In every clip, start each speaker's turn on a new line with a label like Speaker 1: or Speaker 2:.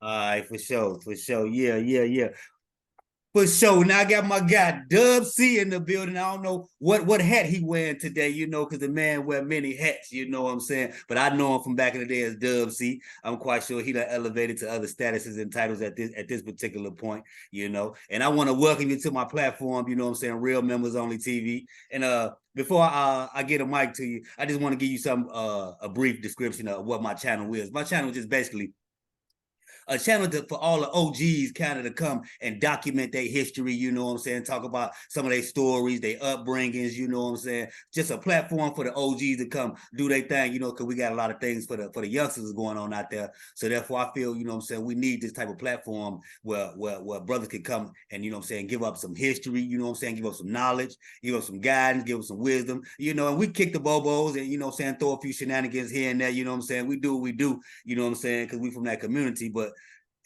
Speaker 1: All right, for sure, for sure. Yeah, yeah, yeah. For sure. Now I got my guy Dub C in the building. I don't know what hat he wearing today, because the man wear many hats, you know what I'm saying? But I know him from back in the day as Dub C. I'm quite sure he done elevated to other statuses and titles at this particular point. And I want to welcome you to my platform, you know what I'm saying? Real Members Only TV. And before I get a mic to you, I just want to give you a brief description of what my channel is. My channel is just basically a channel for all the OGs kind of to come and document their history, you know what I'm saying? Talk about some of their stories, their upbringings, you know what I'm saying? Just a platform for the OGs to come do their thing, because we got a lot of things for the youngsters going on out there. So therefore I feel, you know what I'm saying, we need this type of platform where brothers can come and, you know what I'm saying, give up some history, you know what I'm saying, give up some knowledge, give up some guidance, give up some wisdom, and we kick the bobos and, you know what I'm saying, throw a few shenanigans here and there, you know what I'm saying? We do what we do, you know what I'm saying, because we from that community. But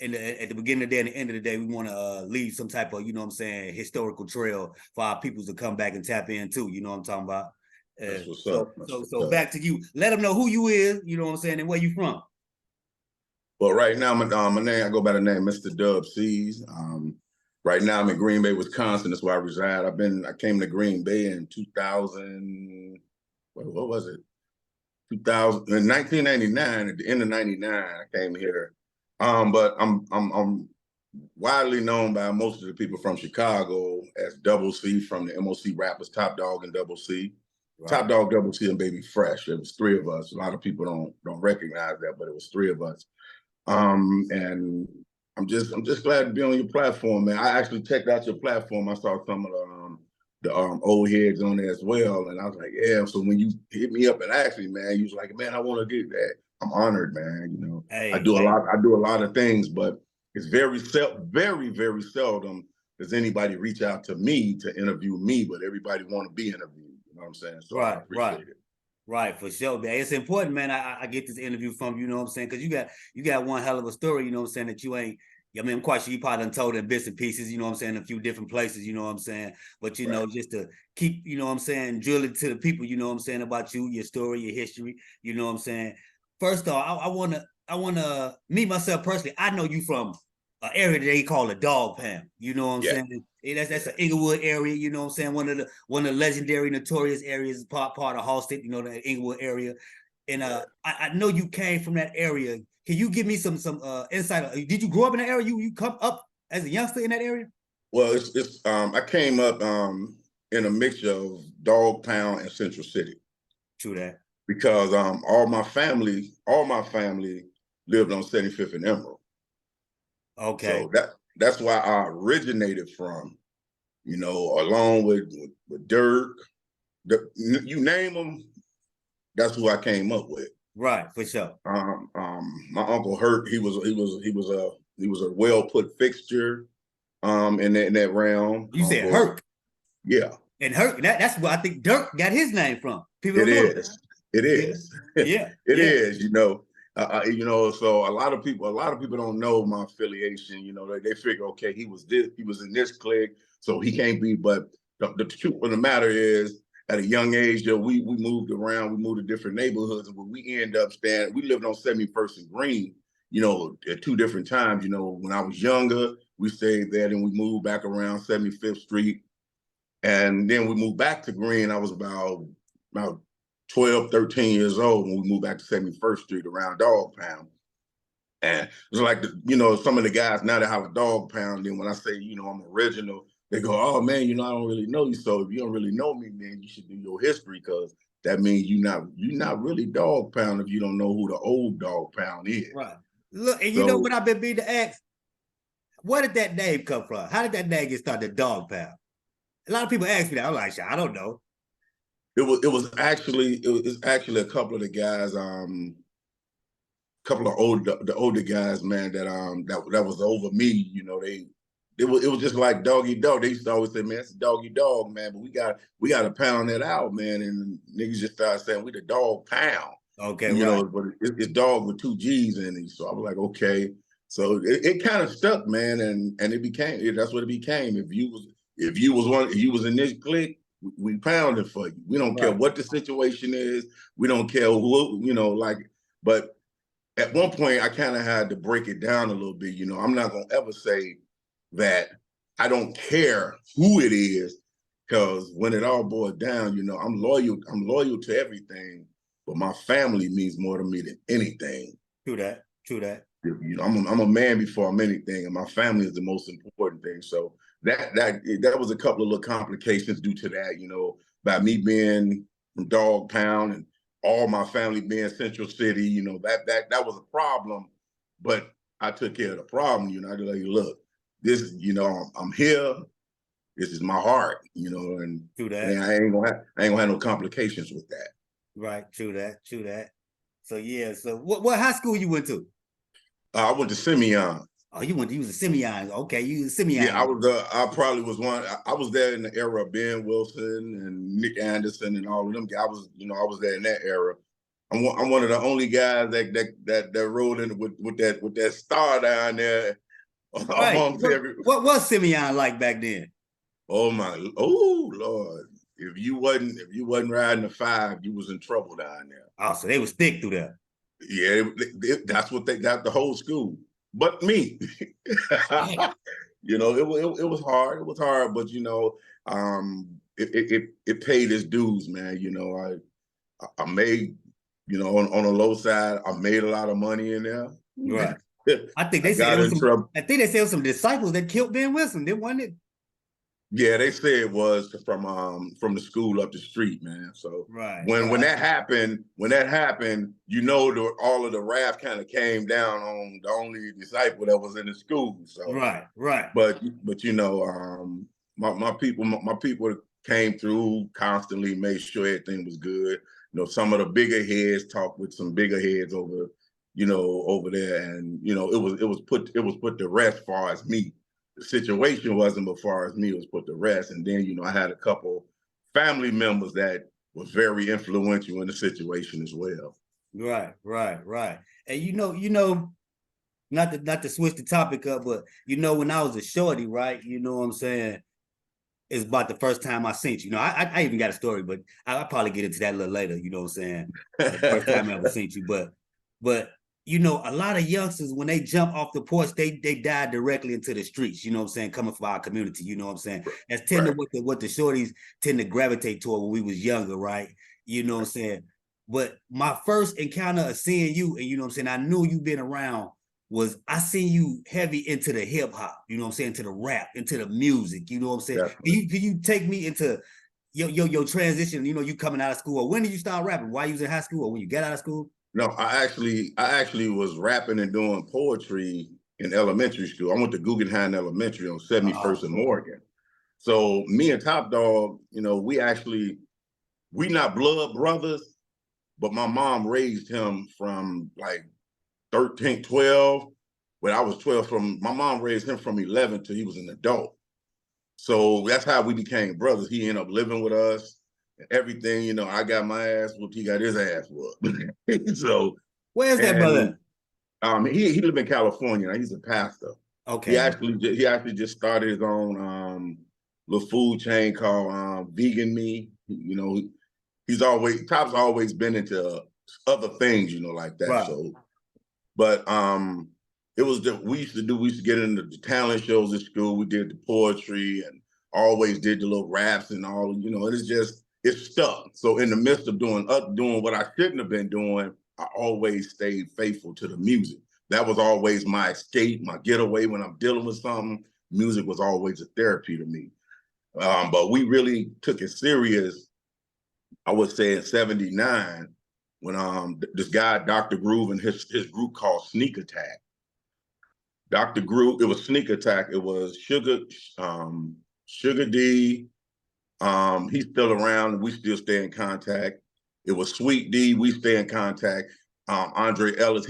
Speaker 1: at the beginning of the day and the end of the day, we want to leave some type of, you know what I'm saying, historical trail for our peoples to come back and tap into, you know what I'm talking about?
Speaker 2: That's what's
Speaker 1: So
Speaker 2: up. That's
Speaker 1: so
Speaker 2: what's
Speaker 1: so
Speaker 2: up.
Speaker 1: back to you. Let them know who you is, you know what I'm saying, and where you from.
Speaker 2: Well, right now, my name, I go by the name Mr. Dubceez. Right now, I'm in Green Bay, Wisconsin. That's where I reside. I came to Green Bay in 2000. What was it? 2000 in 1999. At the end of '99, I came here. But I'm widely known by most of the people from Chicago as Double C from the MOC rappers Top Dog and Double C.
Speaker 1: Right.
Speaker 2: Top Dog, Double C, and Baby Fresh. It was three of us. A lot of people don't recognize that, but it was three of us. And I'm just glad to be on your platform, man. I actually checked out your platform. I saw some of the old heads on there as well, and I was like, yeah. So when you hit me up and asked me, man, you was like, man, I want to get that. I'm honored, man. I
Speaker 1: Hey,
Speaker 2: do a
Speaker 1: hey.
Speaker 2: lot. I do a lot of things, but it's very seldom does anybody reach out to me to interview me. But everybody want to be interviewed. You know what I'm saying? So I
Speaker 1: Right, right.
Speaker 2: appreciate it.
Speaker 1: Right, for sure, man. It's important, man. I get this interview from you know what I'm saying, because you got one hell of a story, you know what I'm saying, that you ain't. I mean, I'm quite sure you probably done told in bits and pieces, you know what I'm saying, a few different places, you know what I'm saying. But
Speaker 2: Right.
Speaker 1: just to keep, you know what I'm saying, drill it to the people, you know what I'm saying, about you, your story, your history, you know what I'm saying. First off, I wanna meet myself personally. I know you from an area that they call a dog pound. You know what I'm
Speaker 2: Yeah.
Speaker 1: saying? That's
Speaker 2: Yeah.
Speaker 1: an Inglewood area. You know what I'm saying? One of the legendary, notorious areas, part of Halstead. You know, the Inglewood area. And I know you came from that area. Can you give me some insight? Did you grow up in that area? You come up as a youngster in that area?
Speaker 2: Well, it's I came up in a mixture of Dog Pound and Central City
Speaker 1: True that.
Speaker 2: because all my family lived on 75th and Emerald.
Speaker 1: Okay.
Speaker 2: So that's why I originated from, along with Dirk, you name them, that's who I came up with.
Speaker 1: Right, for sure.
Speaker 2: My uncle Hurt, he was a well put fixture in that realm.
Speaker 1: You said
Speaker 2: Uncle,
Speaker 1: Herc.
Speaker 2: yeah.
Speaker 1: And Herc, that's where I think Dirk got his name from. People
Speaker 2: It
Speaker 1: don't know that.
Speaker 2: is. It
Speaker 1: Yeah.
Speaker 2: is.
Speaker 1: Yeah.
Speaker 2: It
Speaker 1: Yeah.
Speaker 2: is. So a lot of people don't know my affiliation. They figure, okay, he was in this clique, so he can't be. But the truth of the matter is, at a young age, we moved around, we moved to different neighborhoods, and when we end up staying, we lived on 71st and Green. At two different times. When I was younger, we stayed there, then we moved back around 75th Street. And then we moved back to Green. I was about 12, 13 years old when we moved back to 71st Street around Dog Pound. And it was like, some of the guys now that have a Dog Pound, then when I say, I'm original, they go, oh man, I don't really know you. So if you don't really know me, man, you should do your history, because that means you're not really Dog Pound if you don't know who the old Dog Pound is.
Speaker 1: Right. Look, and you know
Speaker 2: So
Speaker 1: what I've been being to ask? Where did that name come from? How did that name get started, Dog Pound? A lot of people ask me that. I'm like, I don't know.
Speaker 2: it was actually a couple of the guys, couple of the older guys, man, that was over me. It was just like doggy dog. They used to always say, man, it's a doggy dog, man, but we got to pound that out, man. And niggas just started saying we the Dog Pound,
Speaker 1: Okay, right.
Speaker 2: but it's dog with two G's in it. So I was like, okay. So it kind of stuck, man, and that's what it became. If you was in this clique, we pounded for you. We don't care
Speaker 1: Right.
Speaker 2: what the situation is. We don't care who, like, but at one point I kind of had to break it down a little bit. I'm not gonna ever say that I don't care who it is, because when it all boils down, I'm loyal. I'm loyal to everything, but my family means more to me than anything.
Speaker 1: True that. True that.
Speaker 2: I'm a man before I'm anything, and my family is the most important thing. So that was a couple of little complications due to that. By me being from DoggPound and all my family being Central City, that was a problem. But I took care of the problem. I was like, look, this, I'm here. This is my heart, and
Speaker 1: True that.
Speaker 2: I ain't gonna have no complications with that.
Speaker 1: Right. True that. True that. So yeah. So what high school you went to?
Speaker 2: I went to Simeon.
Speaker 1: Oh, you was a Simeon. Okay, you was a Simeon.
Speaker 2: Yeah, I was. I probably was one. I was there in the era of Ben Wilson and Nick Anderson and all of them. I was there in that era. I'm one of the only guys that rode in with that star down there.
Speaker 1: Right. What was Simeon like back then?
Speaker 2: Oh Lord! If you wasn't riding the 5, you was in trouble down there.
Speaker 1: Oh, so they was thick through there.
Speaker 2: Yeah, that's what they got, the whole school. But me, it was hard. It was hard, but it paid its dues, man. I made, on the low side, I made a lot of money in there.
Speaker 1: Right. I think they said it was some disciples that killed Ben Wilson. Didn't want it?
Speaker 2: Yeah, they say it was from the school up the street, man. So
Speaker 1: right,
Speaker 2: when that happened, all of the wrath kind of came down on the only disciple that was in the school. So
Speaker 1: right.
Speaker 2: But my people came through constantly, made sure everything was good. Some of the bigger heads talked with some bigger heads over there, and it was put to rest as far as me. The situation wasn't, but far as me, it was put to rest. And then, I had a couple family members that was very influential in the situation as well.
Speaker 1: Right. And not to switch the topic up, but when I was a shorty, right? You know what I'm saying? It's about the first time I seen you. I even got a story, but I'll probably get into that a little later. You know what I'm saying? The first time I ever seen you, but a lot of youngsters, when they jump off the porch, they dive directly into the streets, you know what I'm saying, coming from our community, you know what I'm saying? That's tend to what the shorties tend to gravitate toward when we was younger, right? You know what I'm saying? But my first encounter of seeing you, and you know what I'm saying, I knew you been around, was I seen you heavy into the hip hop, you know what I'm saying, to the rap, into the music, you know what I'm saying? Can you take me into your transition, you coming out of school? Or when did you start rapping? While you was in high school or when you got out of school?
Speaker 2: No, I actually was rapping and doing poetry in elementary school. I went to Guggenheim Elementary on 71st and Morgan. So me and Top Dog, we not blood brothers, but my mom raised him from like 13, 12. When I was 12, my mom raised him from 11 till he was an adult. So that's how we became brothers. He ended up living with us. Everything, I got my ass whooped, he got his ass whooped. So
Speaker 1: where's that brother?
Speaker 2: He live in California. He's a pastor.
Speaker 1: Okay.
Speaker 2: He actually just started his own little food chain called Vegan Me. Top's always been into other things, like that. Right. So, but it was we used to get into the talent shows at school. We did the poetry and always did the little raps and all. It's stuck. So in the midst of doing what I shouldn't have been doing, I always stayed faithful to the music. That was always my escape, my getaway when I'm dealing with something. Music was always a therapy to me. But we really took it serious, I would say in 79, when this guy, Dr. Groove, and his group called Sneak Attack. Dr. Groove, it was Sneak Attack. It was Sugar D, he's still around. We still stay in contact. It was Sweet D. We stay in contact. Andre Ellis.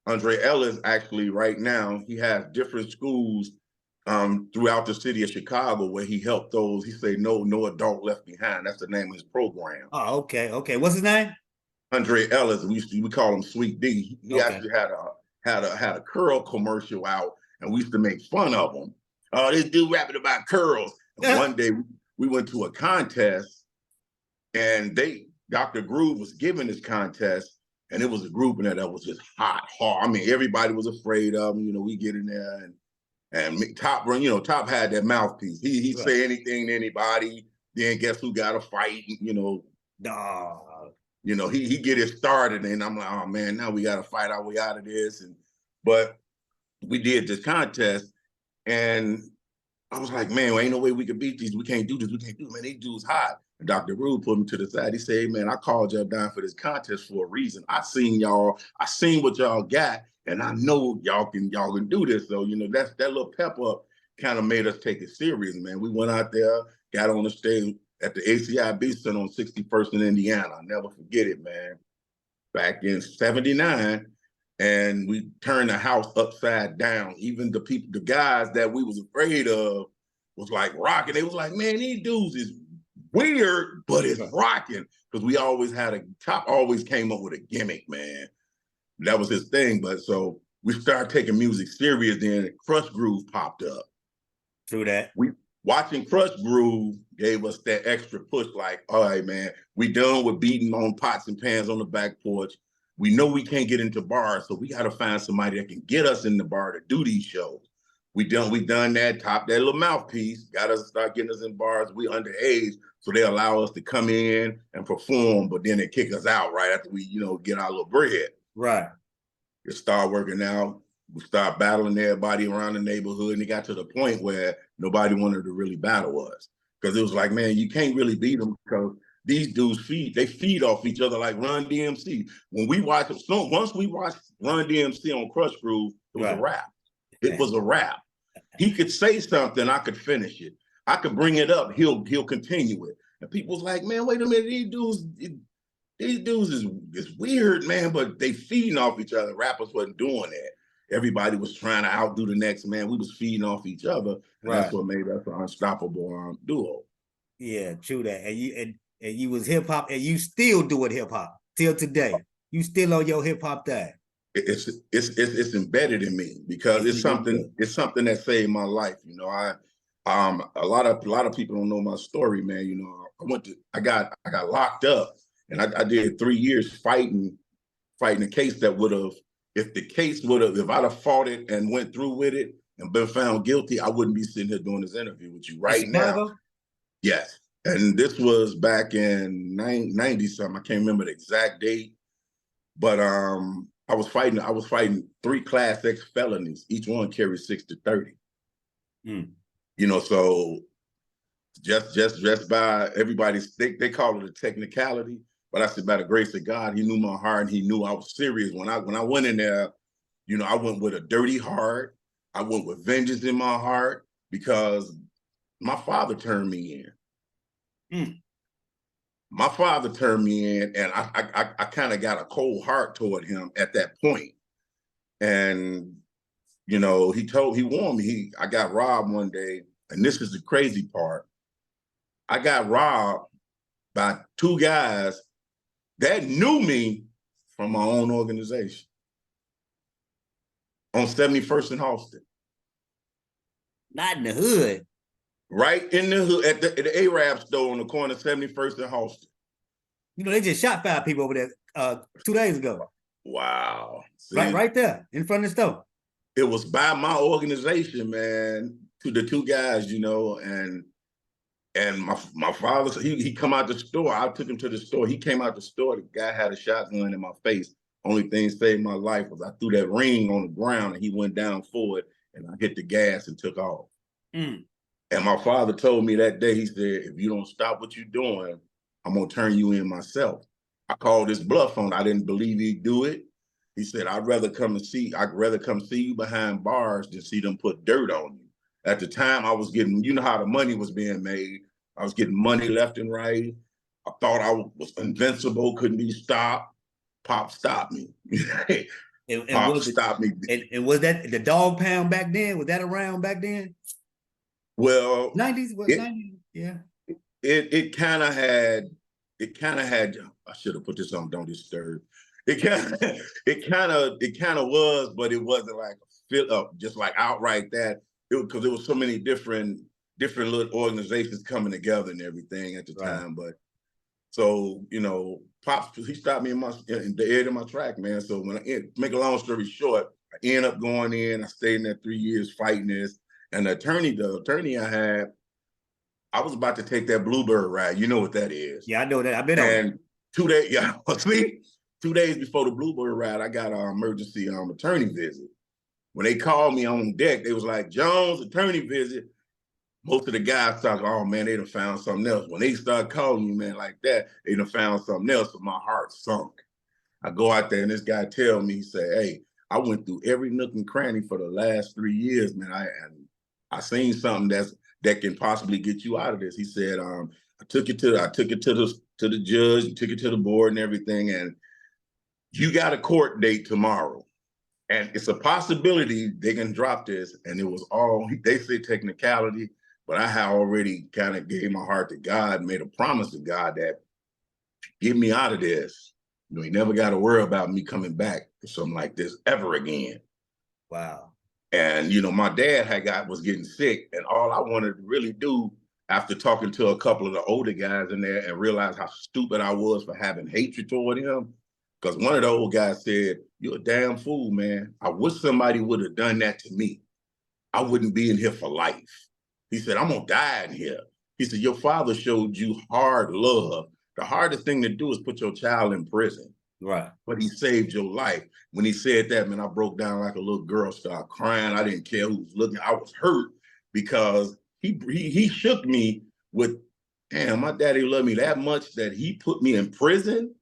Speaker 2: Andre Ellis actually right now, he has different schools throughout the city of Chicago where he helped those. He said, no adult left behind. That's the name of his program.
Speaker 1: Oh, okay. What's his name?
Speaker 2: Andre Ellis. We call him Sweet D. He actually had a curl commercial out, and we used to make fun of him. Oh, this dude rapping about curls. And one day we went to a contest, and Dr. Groove was giving this contest, And it was a group in there that was just hot, hard. I mean, everybody was afraid of him. You know, we get in there and Top run, you know, Top had that mouthpiece. He
Speaker 1: Right.
Speaker 2: say anything to anybody. Then guess who got a fight? You know,
Speaker 1: Dog.
Speaker 2: you know, he get it started, and I'm like, oh man, now we got to fight our way out of this. But we did this contest, and I was like, man, well, ain't no way we can beat these. We can't do this. We can't do it, man. These dudes hot. And Dr. Rude put me to the side. He said, hey, man, I called y'all down for this contest for a reason. I seen y'all. I seen what y'all got, and I know y'all can do this. So, you know, that little pep up kind of made us take it serious, man. We went out there, got on the stage at the ACIB Center on 61st in Indiana. I'll never forget it, man. Back in '79. And we turned the house upside down. Even the people, the guys that we was afraid of was like rocking. They was like, man, these dudes is weird, but it's rocking. Because we always had Top always came up with a gimmick, man. That was his thing. But so we started taking music serious, then Crush Groove popped up.
Speaker 1: True that.
Speaker 2: We watching Crush Groove gave us that extra push, like, all right, man, we done with beating on pots and pans on the back porch. We know we can't get into bars, so we got to find somebody that can get us in the bar to do these shows. We done that, Top that little mouthpiece, got us to start getting us in bars. We underage, so they allow us to come in and perform, but then they kick us out right after we, you know, get our little bread.
Speaker 1: Right.
Speaker 2: It started working out. We started battling everybody around the neighborhood, and it got to the point where nobody wanted to really battle us. Because it was like, man, you can't really beat them because these dudes feed off each other like Run DMC. When we watched, so once we watched Run DMC on Crush Groove, it was a wrap. It was a wrap. He could say something, I could finish it. I could bring it up, he'll continue it. And people was like, man, wait a minute, these dudes is weird, man, but they feeding off each other. Rappers wasn't doing that. Everybody was trying to outdo the next man. We was feeding off each other. And that's what made us an unstoppable duo.
Speaker 1: Yeah, true that. And you was hip hop, and you still doing hip hop till today. You still on your hip hop thing.
Speaker 2: It's embedded in me because it's something that saved my life. You know, a lot of people don't know my story, man. You know, I got locked up, and I did 3 years fighting a case that would have, if I'd have fought it and went through with it and been found guilty, I wouldn't be sitting here doing this interview with you right now. Yes. And this was back in 90 something. I can't remember the exact date, but I was fighting 3 Class X felonies. Each one carried 6 to 30. You know, so just by everybody's, they call it a technicality, but I said by the grace of God, he knew my heart and he knew I was serious. When I went in there, you know, I went with a dirty heart. I went with vengeance in my heart because my father turned me in. My father turned me in, and I kind of got a cold heart toward him at that point. And, you know, he warned me, I got robbed one day, and this is the crazy part. I got robbed by 2 guys that knew me from my own organization on 71st and Halston.
Speaker 1: Not in the hood.
Speaker 2: Right in the hood, at the Arab store on the corner of 71st and Halston.
Speaker 1: You know, they just shot 5 people over there 2 days ago.
Speaker 2: Wow. See,
Speaker 1: right there in front of the store.
Speaker 2: It was by my organization, man, to the 2 guys, you know, and my father, he come out the store. I took him to the store. He came out the store. The guy had a shotgun in my face. Only thing saved my life was I threw that ring on the ground and he went down for it, and I hit the gas and took off. And my father told me that day, he said, if you don't stop what you're doing, I'm going to turn you in myself. I called his bluff on. I didn't believe he'd do it. He said, I'd rather come see you behind bars than see them put dirt on you. At the time, I was getting, you know how the money was being made. I was getting money left and right. I thought I was invincible, couldn't be stopped. Pop stopped me. Pop stopped me.
Speaker 1: And was that the DoggPound back then? Was that around back then?
Speaker 2: Well,
Speaker 1: 90s, what, 90s? Yeah.
Speaker 2: It kind of had, I should have put this on Don't Disturb. It kind of was, but it wasn't like just like outright that. Because there was so many different little organizations coming together and everything at the time. But So, you know, Pops, he stopped me in the end of my track, man. So when make a long story short, I end up going in. I stayed in there 3 years fighting this. And the attorney I had, I was about to take that Bluebird ride. You know what that is.
Speaker 1: Yeah, I know that. I've been on it.
Speaker 2: And 2 days, yeah, see, 2 days before the Bluebird ride, I got an emergency attorney visit. When they called me on deck, they was like, Jones, attorney visit. Most of the guys talk, oh man, they done found something else. When they start calling you, man, like that, they done found something else. So my heart sunk. I go out there and this guy tell me, he said, hey, I went through every nook and cranny for the last 3 years, man. I seen something that can possibly get you out of this. He said, I took it to the judge, took it to the board and everything, and you got a court date tomorrow. And it's a possibility they can drop this. And it was all, they say technicality, but I had already kind of gave my heart to God, made a promise to God that get me out of this. You know, he never got to worry about me coming back for something like this ever again.
Speaker 1: Wow.
Speaker 2: And, you know, my dad was getting sick, and all I wanted to really do after talking to a couple of the older guys in there and realize how stupid I was for having hatred toward him. Because one of the old guys said, you're a damn fool, man. I wish somebody would have done that to me. I wouldn't be in here for life. He said, I'm going to die in here. He said, your father showed you hard love. The hardest thing to do is put your child in prison.
Speaker 1: Right.
Speaker 2: But he saved your life. When he said that, man, I broke down like a little girl, started crying. I didn't care who was looking. I was hurt because he shook me with, damn, my daddy loved me that much that he put me in prison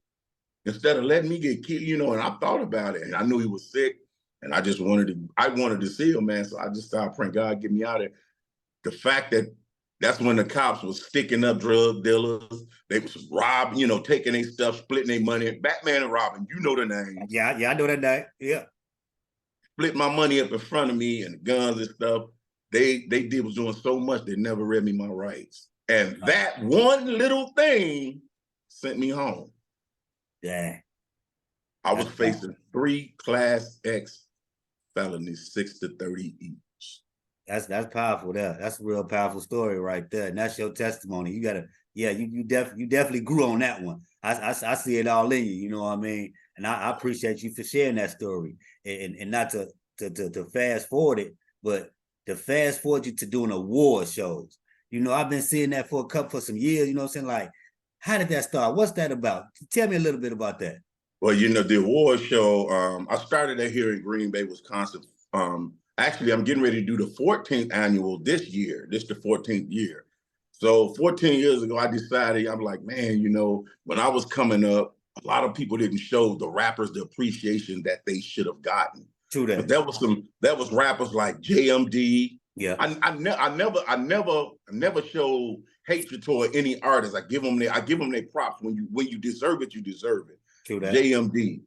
Speaker 2: instead of letting me get killed, you know. And I thought about it, and I knew he was sick, and I wanted to see him, man. So I just started praying, God, get me out of it. The fact that that's when the cops was sticking up drug dealers. They was robbing, you know, taking their stuff, splitting their money. Batman and Robin, you know the names.
Speaker 1: Yeah, I know that name. Yeah.
Speaker 2: Split my money up in front of me and guns and stuff. They was doing so much they never read me my rights. And that one little thing sent me home.
Speaker 1: Yeah.
Speaker 2: I was facing 3 Class X felonies, 6 to 30 each.
Speaker 1: That's powerful there. That's a real powerful story right there. And that's your testimony. You gotta, yeah, you definitely grew on that one. I see it all in you, you know what I mean? And I appreciate you for sharing that story. And not to fast forward it, but to fast forward you to doing award shows. You know, I've been seeing that for some years, you know what I'm saying? Like, how did that start? What's that about? Tell me a little bit about that.
Speaker 2: Well, you know, the award show, I started that here in Green Bay, Wisconsin. Actually, I'm getting ready to do the 14th annual this year. This is the 14th year. So 14 years ago, I decided, I'm like, man, you know, when I was coming up, a lot of people didn't show the rappers the appreciation that they should have gotten.
Speaker 1: True that.
Speaker 2: But that was rappers like JMD.
Speaker 1: Yeah.
Speaker 2: I never show hatred toward any artist. I give them their props. When you deserve it, you deserve it.
Speaker 1: True that.
Speaker 2: JMD.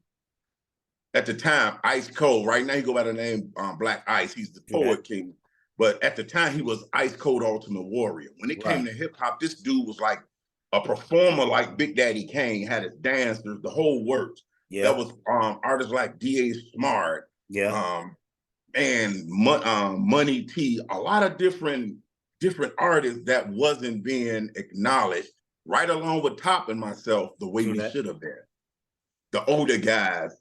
Speaker 2: At the time, Ice Cold. Right now, he go by the name Black Ice. He's the poet king. But at the time, he was Ice Cold Ultimate Warrior. When it came to hip hop, this dude was like a performer, like Big Daddy Kane. Had his dancers, the whole works. Yeah. That was artists like D.A. Smart.
Speaker 1: Yeah.
Speaker 2: And Money T. A lot of different artists that wasn't being acknowledged. Right along with Top and myself, the way we should have been. The older guys.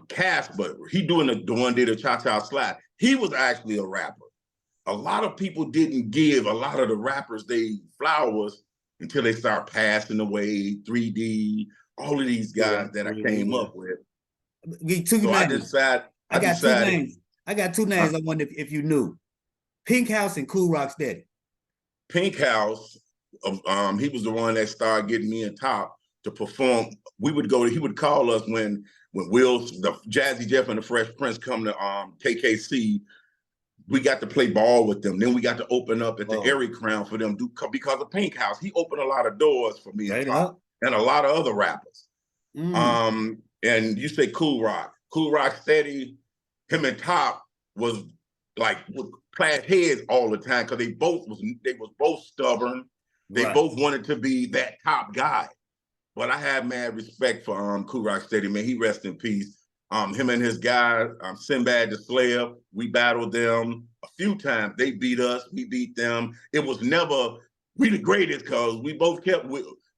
Speaker 2: Casper, he doing the one did a Cha-Cha Slide. He was actually a rapper. A lot of people didn't give a lot of the rappers they flowers until they start passing away. 3D, all of these guys that I came up with.
Speaker 1: I got two names. I got two names. I wonder if you knew. Pinkhouse and Cool Rock Steady.
Speaker 2: Pinkhouse, he was the one that started getting me in Top to perform. He would call us when the Jazzy Jeff and the Fresh Prince come to KKC, we got to play ball with them. Then we got to open up at the Airy Crown for them because of Pinkhouse. He opened a lot of doors for me and Top and a lot of other rappers. And you say Cool Rock Steady, him and Top was like class heads all the time because they was both stubborn. They both wanted to be that top guy. But I have mad respect for Cool Rock Steady, man. He rest in peace. Him and his guys, Sinbad the Slayer, we battled them a few times. They beat us, we beat them. It was never we the greatest because we both kept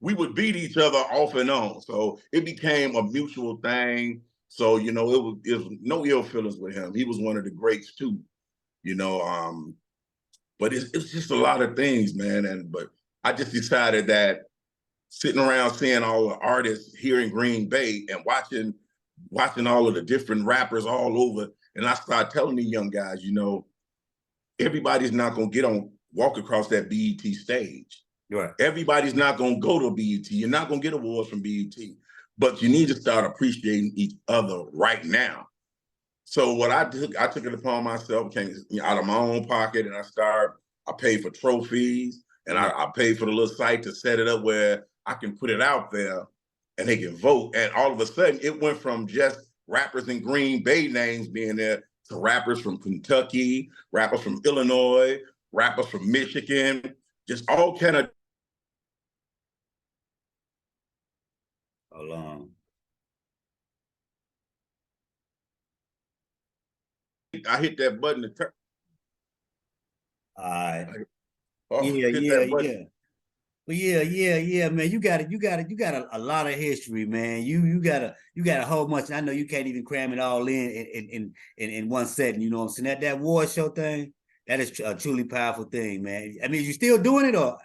Speaker 2: we would beat each other off and on. So it became a mutual thing. So, you know, it was no ill feelings with him. He was one of the greats too, you know. But it's just a lot of things, man. But I just decided that sitting around seeing all the artists here in Green Bay and watching all of the different rappers all over, and I started telling the young guys, you know, everybody's not gonna walk across that BET stage.
Speaker 1: Right.
Speaker 2: Everybody's not gonna go to BET. You're not gonna get awards from BET, but you need to start appreciating each other right now. So what I took it upon myself, came out of my own pocket, and I paid for trophies, and I paid for the little site to set it up where I can put it out there and they can vote. And all of a sudden, it went from just rappers in Green Bay names being there to rappers from Kentucky, rappers from Illinois, rappers from Michigan, just all kind of.
Speaker 1: Hold on.
Speaker 2: I hit that button to turn.
Speaker 1: All right.
Speaker 2: Oh,
Speaker 1: yeah,
Speaker 2: hit
Speaker 1: yeah,
Speaker 2: that button.
Speaker 1: yeah. Well, yeah, man. You got a lot of history, man. You got a whole bunch. I know you can't even cram it all in one setting. You know what I'm saying? That war show thing, that is a truly powerful thing, man. I mean, you still doing it or?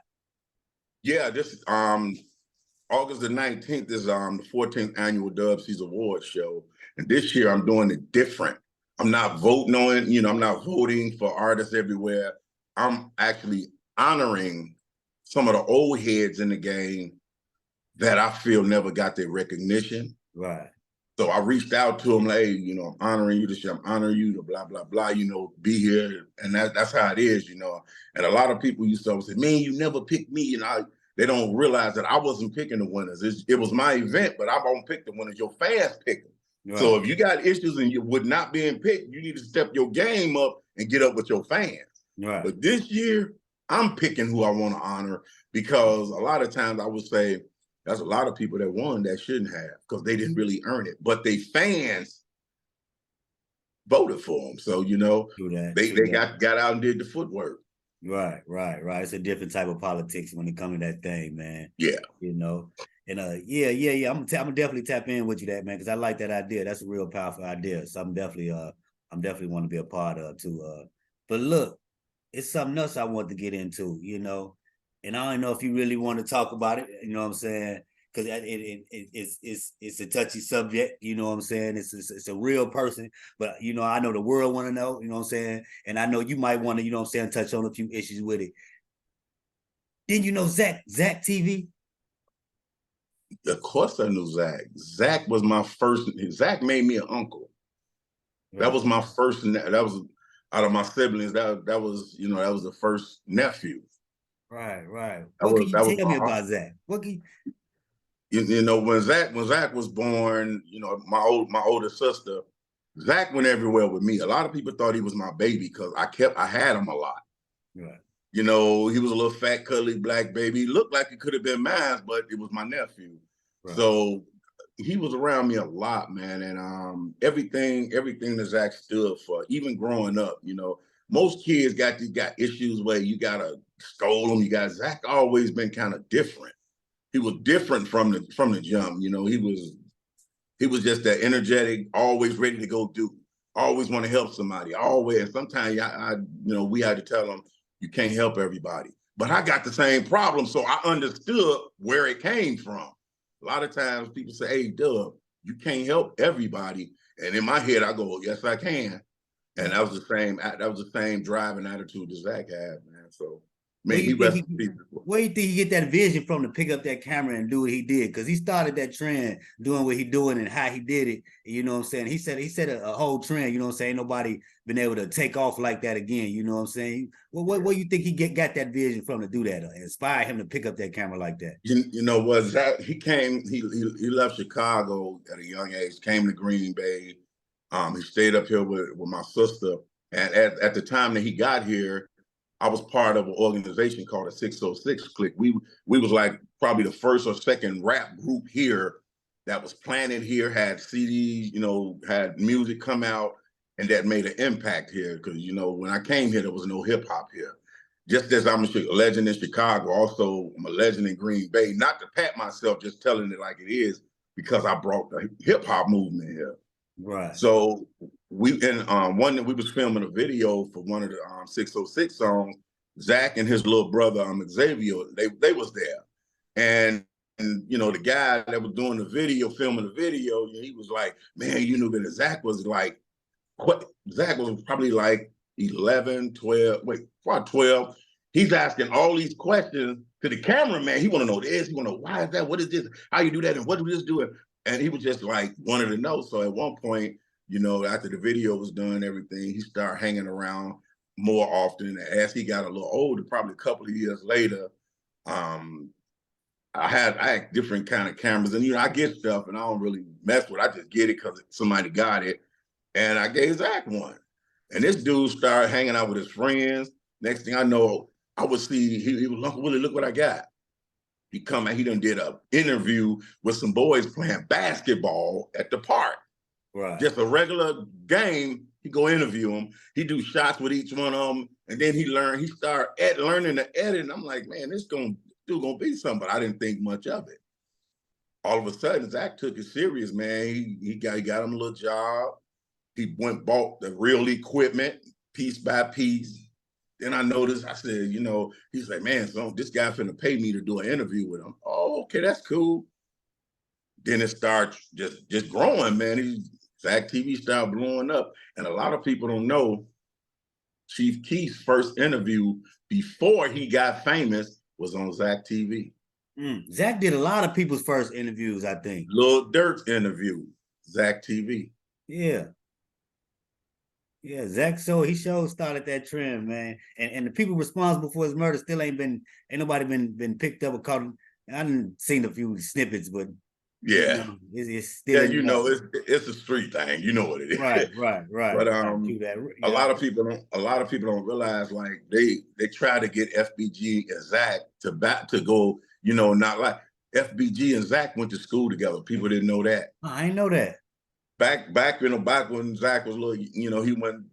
Speaker 2: Yeah, this August the 19th is the 14th annual Dubceez Awards show. And this year I'm doing it different. I'm not voting on it, you know, I'm not voting for artists everywhere. I'm actually honoring some of the old heads in the game that I feel never got their recognition.
Speaker 1: Right.
Speaker 2: So I reached out to them, like, hey, you know, I'm honoring you this year, I'm honoring you to blah, blah, blah, you know, be here. And that's how it is, you know. And a lot of people used to say, man, you never picked me. And they don't realize that I wasn't picking the winners. It was my event, but I won't pick the winners. Your fans pick them. Right. So if you got issues and you would not being picked, you need to step your game up and get up with your fans.
Speaker 1: Right.
Speaker 2: But this year, I'm picking who I want to honor, because a lot of times I would say there's a lot of people that won that shouldn't have, because they didn't really earn it. But they fans voted for them. So, you know, they got out and did the footwork.
Speaker 1: Right. It's a different type of politics when it comes to that thing, man.
Speaker 2: Yeah.
Speaker 1: You know, and yeah. I'm definitely tap in with you that, man, because I like that idea. That's a real powerful idea. So I'm definitely want to be a part of too. But look, it's something else I want to get into, you know, and I don't know if you really want to talk about it. You know what I'm saying? Because it's a touchy subject. You know what I'm saying? It's a real person, but you know, I know the world want to know. You know what I'm saying? And I know you might want to, you know what I'm saying, touch on a few issues with it. Didn't you know Zach TV?
Speaker 2: Of course I knew Zach. Zach was my first. Zach made me an uncle. Right. That was my first. That was out of my siblings. That was, you know, that was the first nephew.
Speaker 1: Right. What can you tell me about Zach? What can
Speaker 2: you know, when Zach was born, you know, my older sister, Zach went everywhere with me. A lot of people thought he was my baby because I had him a lot.
Speaker 1: Right.
Speaker 2: You know, he was a little fat, cuddly black baby. He looked like he could have been mine, but it was my nephew. Right. So he was around me a lot, man. And everything that Zach stood for, even growing up, you know, most kids got issues where you gotta scold them. Zach always been kind of different. He was different from the jump. You know, he was just that energetic, always ready to go do, always want to help somebody, always. And sometimes you know, we had to tell him, you can't help everybody. But I got the same problem, so I understood where it came from. A lot of times people say, hey, Dub, you can't help everybody. And in my head, I go, yes, I can. And that was the same driving attitude that Zach had, man. So maybe he rest in peace.
Speaker 1: Where do you think he get that vision from to pick up that camera and do what he did? Because he started that trend doing what he doing and how he did it. You know what I'm saying? He said a whole trend, you know what I'm saying? Ain't nobody been able to take off like that again. You know what I'm saying? What do you think he got that vision from to do that? Inspire him to pick up that camera like that?
Speaker 2: You know what? Zach, he left Chicago at a young age, came to Green Bay. He stayed up here with my sister. And at the time that he got here, I was part of an organization called the 606 Clique. We was like probably the first or second rap group here that was planted here, had CDs, you know, had music come out, and that made an impact here. Because, you know, when I came here, there was no hip hop here. just as I'm a legend in Chicago, also I'm a legend in Green Bay. Not to pat myself, just telling it like it is, because I brought the hip hop movement here.
Speaker 1: Right.
Speaker 2: So one that we was filming a video for one of the 606 songs. Zach and his little brother Xavier, they was there, and the guy that was doing the video, filming the video, he was like, man, that Zach was like, Zach was probably like 11, 12, probably 12. He's asking all these questions to the cameraman. He want to know this. He want to know, why is that? What is this? How you do that? And what do this do? And he was just like, wanted to know. So at one point, after the video was done, everything, he started hanging around more often. As he got a little older, probably a couple of years later, I had different kind of cameras, and I get stuff and I don't really mess with it. I just get it because somebody got it. And I gave Zach one. And this dude started hanging out with his friends. Next thing I know, I would see, he was, Uncle Willie, look what I got. He come and he done did an interview with some boys playing basketball at the park.
Speaker 1: Right.
Speaker 2: Just a regular game. He go interview them. He do shots with each one of them. And then he started learning to edit. And I'm like, man, this still gonna be something. But I didn't think much of it. All of a sudden, Zach took it serious, man. He got him a little job. He bought the real equipment piece by piece. Then I noticed, I said, he's like, man, so this guy finna pay me to do an interview with him. Oh, okay, that's cool. Then it starts just growing, man. Zach TV started blowing up. And a lot of people don't know, Chief Keef's first interview before he got famous was on Zach TV.
Speaker 1: Zach did a lot of people's first interviews, I think.
Speaker 2: Lil Durk's interview, Zach TV.
Speaker 1: Yeah. Yeah, Zach he started that trend, man. And the people responsible for his murder still ain't nobody been picked up or caught. I didn't seen a few snippets, but
Speaker 2: yeah,
Speaker 1: it's still
Speaker 2: it's a street thing. You know what it is.
Speaker 1: Right.
Speaker 2: But a lot of people don't realize, like, they try to get FBG and Zach to go, not like FBG and Zach went to school together. People didn't know that.
Speaker 1: I didn't know that.
Speaker 2: Back when Zach was little, he went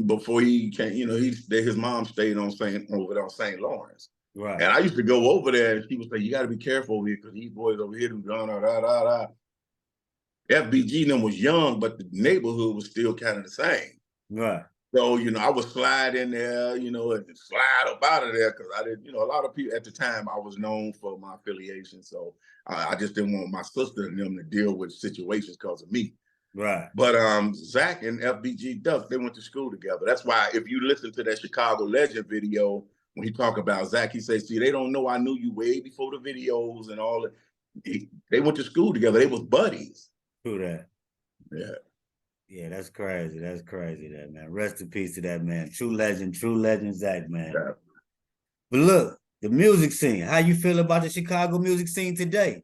Speaker 2: before he came. His mom stayed over there on St. Lawrence.
Speaker 1: Right.
Speaker 2: And I used to go over there, and she would say, "You got to be careful over here because these boys over here do da da da da." FBG them was young, but the neighborhood was still kind of the same.
Speaker 1: Right.
Speaker 2: So I would slide in there, and slide up out of there because I didn't. A lot of people at the time, I was known for my affiliation, so I just didn't want my sister and them to deal with situations because of me.
Speaker 1: Right.
Speaker 2: But Zach and FBG Duck, they went to school together. That's why if you listen to that Chicago Legend video, when he talk about Zach, he says, see, they don't know I knew you way before the videos and all that. They went to school together. They was buddies.
Speaker 1: True that.
Speaker 2: Yeah.
Speaker 1: Yeah, that's crazy. That's crazy, that man. Rest in peace to that man. True legend, Zach, man. Yeah. But look, the music scene. How you feel about the Chicago music scene today?